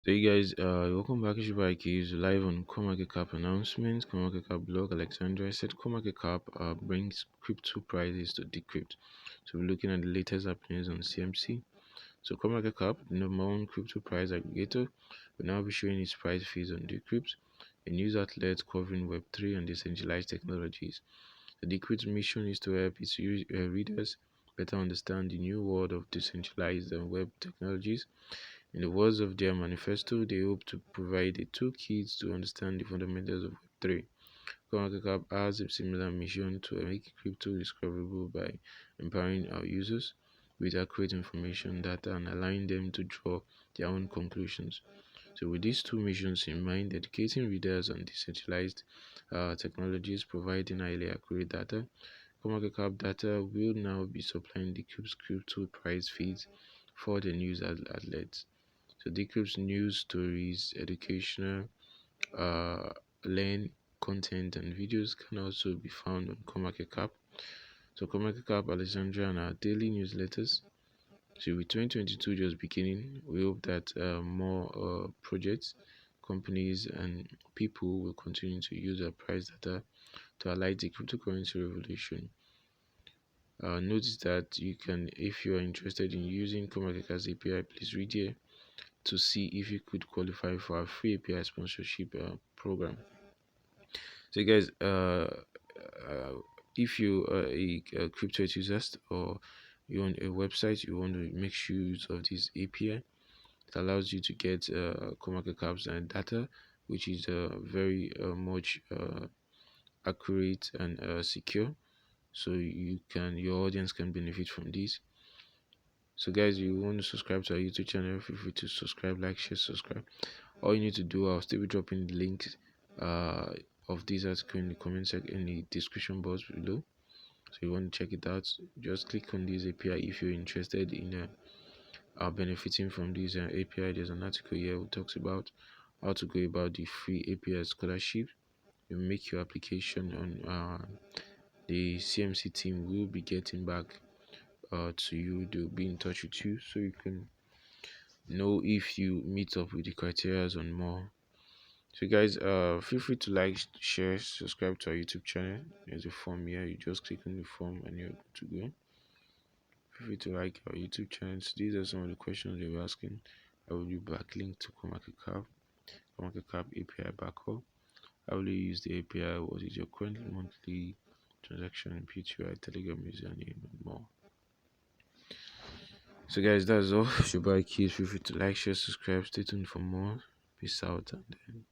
So you guys, welcome back to Akahilz live on CoinMarketCap announcements. CoinMarketCap blog Alexandria said CoinMarketCap brings crypto prices to Decrypt. So we're looking at the latest happenings on CMC. So CoinMarketCap, the number one crypto price aggregator, will now be showing its price feeds on Decrypt, a news outlet covering Web3 and decentralized technologies. The Decrypt's mission is to help its readers better understand the new world of decentralized and web technologies. In the words of their manifesto, they hope to provide a toolkit to understand the fundamentals of Web3. CoinMarketCap has a similar mission to make crypto discoverable by empowering our users with accurate information, data, and allowing them to draw their own conclusions. So, with these two missions in mind, educating readers on decentralized technologies, providing highly accurate data, CoinMarketCap data will now be supplying the crypto price feeds for the news outlets. So Decrypt's news stories, educational, uh, learn content and videos can also be found on CoinMarketCap. So CoinMarketCap Alexandria and our daily newsletters. So with 2022 just beginning, we hope that more projects, companies, and people will continue to use our price data to highlight the cryptocurrency revolution. Notice that you can, if you are interested in using CoinMarketCap's API, please read here to see if you could qualify for a free API sponsorship program. So, guys, if you are a crypto enthusiast or you on a website, you want to make use of this API. It allows you to get CoinMarketCap's data, which is very much accurate and secure. So your audience can benefit from this. So guys, if you want to subscribe to our YouTube channel, feel free to subscribe, like, share, subscribe. All you need to do, I'll still be dropping the links uh, of this article in the comment section, in the description box below. So you want to check it out, just click on this API if you're interested in benefiting from this API. There's an article here who talks about how to go about the free API scholarship. You make your application on the CMC team will be getting back to you. They'll be in touch with you so you can know if you meet up with the criteria and more. So guys, feel free to like, share, subscribe to our YouTube channel. There's a form here. You just click on the form and you're good to go. Feel free to like our YouTube channels. These are some of the questions they were asking. I will be backlink to CoinMarketCap, CoinMarketCap API backup. How will you use the API? What is your current monthly transaction in PTI, Telegram username, and more? So guys, that's all. If you buy keys, feel free to like, share, subscribe. Stay tuned for more. Peace out and then